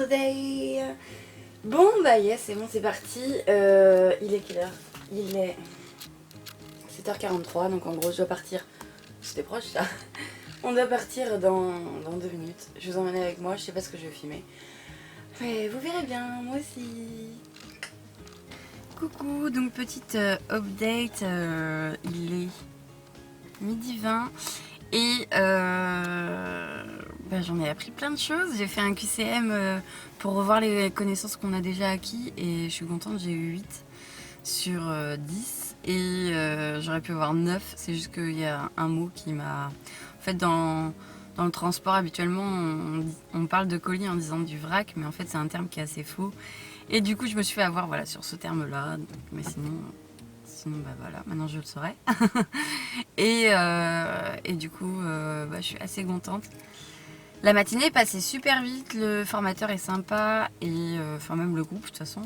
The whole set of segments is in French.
day. Bon bah yes, c'est bon, c'est parti. Il est quelle heure? Il est 7h43, donc en gros je dois partir. C'était proche ça. On doit partir dans 2 minutes. Je vous emmène avec moi, je sais pas ce que je vais filmer. Mais vous verrez bien, moi aussi. Coucou, donc petite update, il est 12h20 et j'en ai appris plein de choses. J'ai fait un QCM pour revoir les connaissances qu'on a déjà acquis et je suis contente, j'ai eu 8 sur 10 et j'aurais pu avoir 9, c'est juste qu'il y a un mot qui m'a... En fait dans le transport habituellement on parle de colis en disant du vrac, mais en fait c'est un terme qui est assez faux. Et du coup je me suis fait avoir voilà, sur ce terme là, mais sinon bah voilà, maintenant je le saurai. et du coup je suis assez contente. La matinée est passée super vite, le formateur est sympa, et enfin même le groupe de toute façon.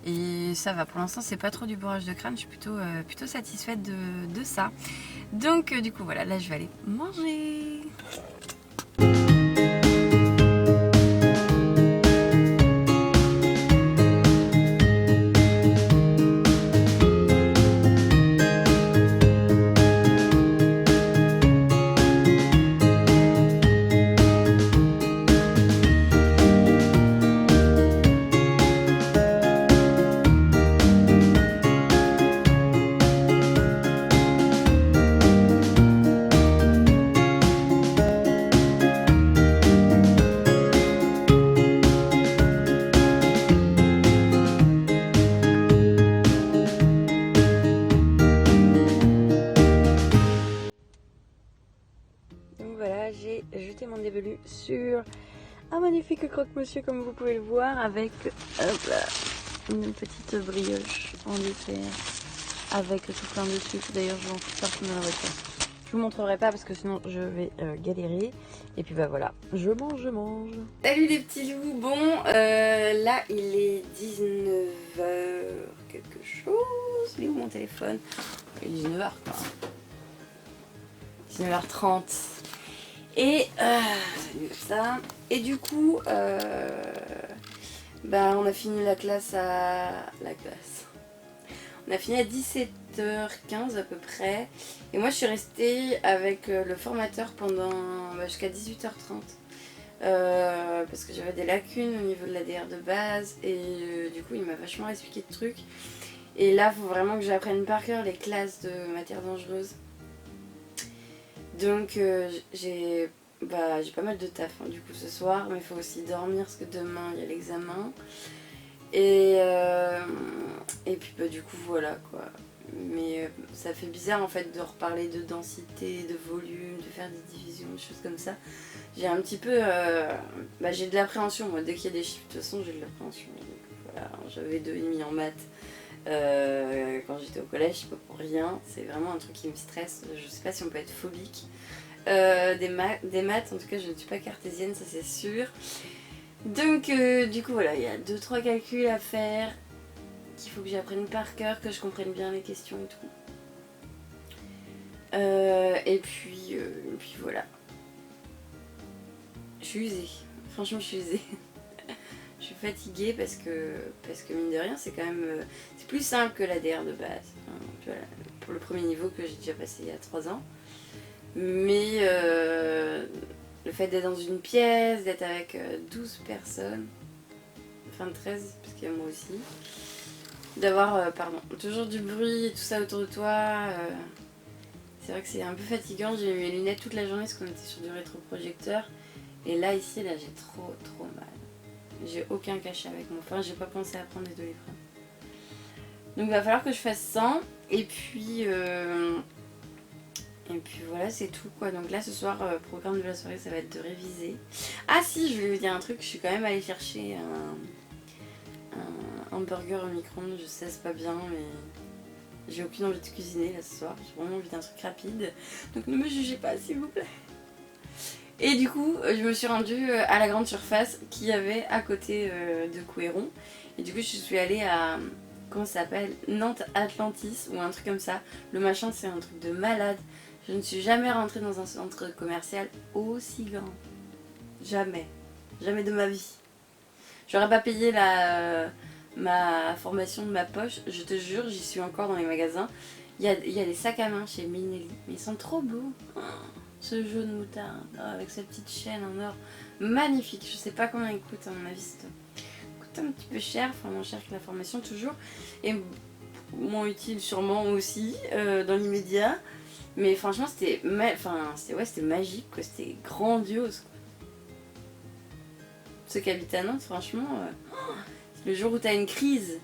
Et ça va, pour l'instant c'est pas trop du bourrage de crâne, je suis plutôt satisfaite de ça. Donc du coup voilà, là je vais aller manger. Voilà, j'ai jeté mon dévolu sur un magnifique croque-monsieur comme vous pouvez le voir, avec une petite brioche en dessert avec tout plein de sucre. D'ailleurs je vais en foutre partout dans la voiture. Je vous montrerai pas parce que sinon je vais galérer. Et puis bah voilà, je mange. Salut les petits loups. Bon là il est 19h quelque chose. Il est où mon téléphone? Il est 19h quoi. 19h30. Et ça. Et du coup, on a fini la classe On a fini à 17h15 à peu près. Et moi je suis restée avec le formateur pendant jusqu'à 18h30. Parce que j'avais des lacunes au niveau de l'ADR de base. Et du coup il m'a vachement expliqué de trucs. Et là il faut vraiment que j'apprenne par cœur les classes de matières dangereuses. Donc j'ai pas mal de taf du coup ce soir, mais il faut aussi dormir parce que demain il y a l'examen. Et puis du coup voilà quoi. Mais ça fait bizarre en fait de reparler de densité, de volume, de faire des divisions, des choses comme ça. J'ai un petit peu... j'ai de l'appréhension, moi dès qu'il y a des chiffres de toute façon j'ai de l'appréhension. Voilà, j'avais 2,5 en maths. Quand j'étais au collège, c'est pas pour rien, c'est vraiment un truc qui me stresse, je sais pas si on peut être phobique. Des maths, en tout cas je ne suis pas cartésienne, ça c'est sûr. Donc du coup voilà, il y a 2-3 calculs à faire, qu'il faut que j'apprenne par cœur, que je comprenne bien les questions et tout. Et puis voilà. Je suis usée, franchement je suis usée. Je suis fatiguée parce que mine de rien c'est quand même c'est plus simple que l'ADR de base, voilà, pour le premier niveau que j'ai déjà passé il y a 3 ans. Mais le fait d'être dans une pièce, d'être avec 12 personnes, enfin 13 parce qu'il y a moi aussi, d'avoir toujours du bruit et tout ça autour de toi, c'est vrai que c'est un peu fatigant. J'ai mis mes lunettes toute la journée parce qu'on était sur du rétroprojecteur et là ici j'ai trop mal. J'ai aucun cachet avec moi, enfin j'ai pas pensé à prendre des Doliprane. Donc il va falloir que je fasse ça. Et puis voilà, c'est tout quoi. Donc là ce soir, programme de la soirée ça va être de réviser. Ah si, je vais vous dire un truc, je suis quand même allée chercher un hamburger au micro-ondes. Je sais c'est pas bien mais j'ai aucune envie de cuisiner là ce soir. J'ai vraiment envie d'un truc rapide. Donc ne me jugez pas s'il vous plaît. Et du coup, je me suis rendue à la grande surface qu'il y avait à côté de Couéron. Et du coup, je suis allée à, comment ça s'appelle, Nantes Atlantis ou un truc comme ça. Le machin, c'est un truc de malade. Je ne suis jamais rentrée dans un centre commercial aussi grand. Jamais. Jamais de ma vie. J'aurais pas payé ma formation de ma poche, je te jure, j'y suis encore dans les magasins. Il y a des sacs à main chez Minelli, mais ils sont trop beaux. Oh, ce jaune moutarde, oh, avec sa petite chaîne en or, magnifique. Je sais pas combien il coûte, à mon avis, ça coûte un petit peu cher, enfin moins cher que la formation toujours. Et moins utile sûrement aussi, dans l'immédiat. Mais franchement, c'était magique, quoi. C'était grandiose, quoi. Ceux qui habitent à Nantes, franchement, le jour où tu as une crise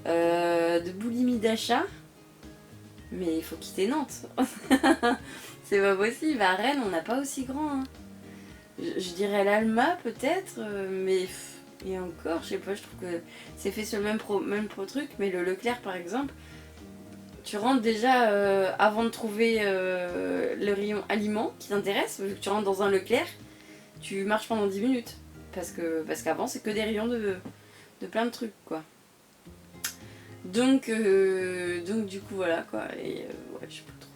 de boulimie d'achat, mais il faut quitter Nantes. C'est pas possible. À Rennes, on n'a pas aussi grand. Hein. Je dirais l'Alma peut-être, mais et encore, je sais pas, je trouve que c'est fait sur le même truc, mais le Leclerc par exemple, tu rentres déjà avant de trouver le rayon aliments qui t'intéresse, vu que tu rentres dans un Leclerc, tu marches pendant 10 minutes. Parce qu'avant, c'est que des rayons de plein de trucs, quoi. Donc du coup, voilà, quoi. Et ouais, je sais pas trop.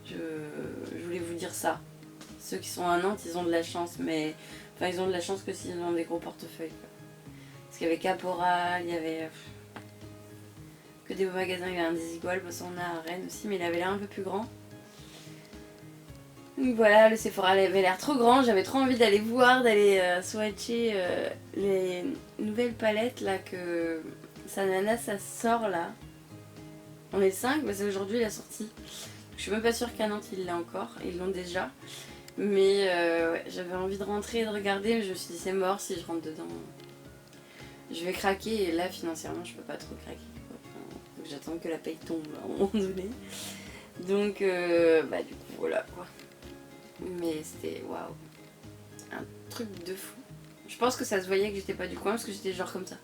Je voulais vous dire ça. Ceux qui sont à Nantes, ils ont de la chance, mais... Enfin, ils ont de la chance que s'ils ont des gros portefeuilles, quoi. Parce qu'il y avait Caporal, il y avait... que des beaux magasins, il y avait un Desigual, parce qu'on a à Rennes aussi, mais il avait l'air un peu plus grand. Donc voilà, le Sephora avait l'air trop grand, j'avais trop envie d'aller voir, d'aller swatcher les nouvelles palettes là que Sanana ça sort là. On est le 5, mais c'est aujourd'hui la sortie. Je suis même pas sûre qu'à Nantes ils l'ont encore, ils l'ont déjà. Mais ouais, j'avais envie de rentrer et de regarder, mais je me suis dit c'est mort si je rentre dedans. Je vais craquer et là financièrement je peux pas trop craquer. Enfin, j'attends que la paye tombe à un moment donné. Donc bah du coup voilà quoi. Mais c'était waouh, un truc de fou. Je pense que ça se voyait que j'étais pas du coin parce que j'étais genre comme ça.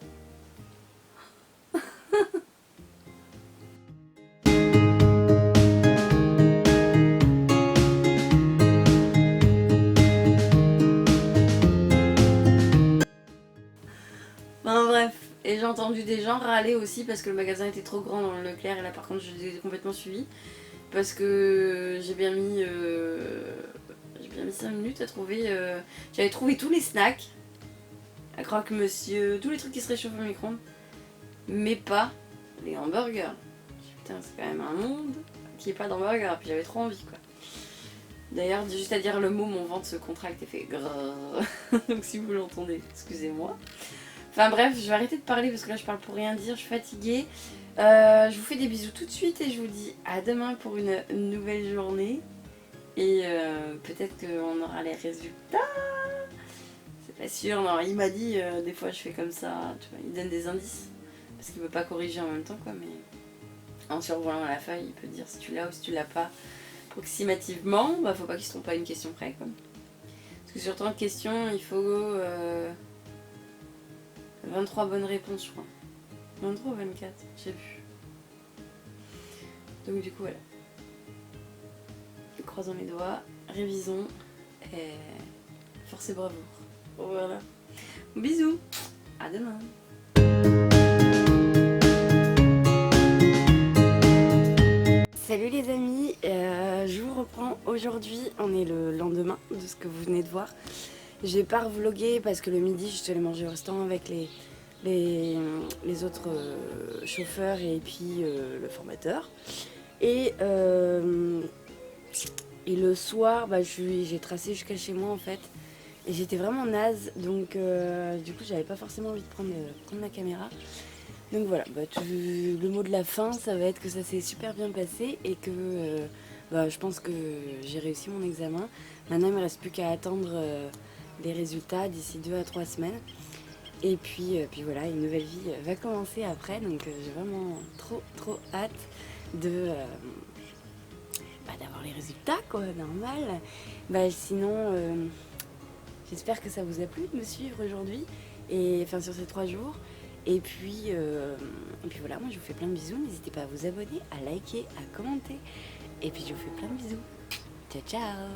Enfin bref, et j'ai entendu des gens râler aussi parce que le magasin était trop grand dans le Leclerc et là par contre je l'ai complètement suivi. Parce que j'ai bien mis 5 minutes à trouver. J'avais trouvé tous les snacks, à croque-monsieur, tous les trucs qui se réchauffent au micro-ondes, mais pas les hamburgers. Putain, c'est quand même un monde qui est pas d'hamburgers, puis j'avais trop envie quoi. D'ailleurs, juste à dire le mot, mon ventre se contracte et fait grrrr. Donc si vous l'entendez, excusez-moi. Enfin bref, je vais arrêter de parler parce que là je parle pour rien dire, je suis fatiguée. Je vous fais des bisous tout de suite et je vous dis à demain pour une nouvelle journée. Et peut-être qu'on aura les résultats. C'est pas sûr, non, il m'a dit des fois je fais comme ça, tu vois, il donne des indices. Parce qu'il peut pas corriger en même temps quoi, mais en survolant la feuille, il peut dire si tu l'as ou si tu l'as pas. Approximativement, bah faut pas qu'il se trompe pas à une question près quoi. Parce que sur 30 questions, il faut 23 bonnes réponses je crois. 23 ou 24, je sais plus. Donc du coup voilà. Croisons les doigts, révisons et force et bravoure. Voilà. Bisous, à demain. Salut les amis, je vous reprends aujourd'hui, on est le lendemain de ce que vous venez de voir. J'ai pas revlogué parce que le midi je suis allée manger au restaurant avec les autres chauffeurs et puis le formateur. Et le soir, bah, j'ai tracé jusqu'à chez moi en fait. Et j'étais vraiment naze, donc du coup j'avais pas forcément envie de prendre la caméra. Donc voilà, bah, le mot de la fin, ça va être que ça s'est super bien passé et que bah, je pense que j'ai réussi mon examen. Maintenant il me reste plus qu'à attendre les résultats d'ici 2 à 3 semaines. Et puis voilà, une nouvelle vie va commencer après, donc j'ai vraiment trop hâte d'avoir les résultats quoi, normal. Bah, sinon, j'espère que ça vous a plu de me suivre aujourd'hui, et enfin sur ces 3 jours. Et puis voilà, moi je vous fais plein de bisous, n'hésitez pas à vous abonner, à liker, à commenter. Et puis je vous fais plein de bisous. Ciao ciao.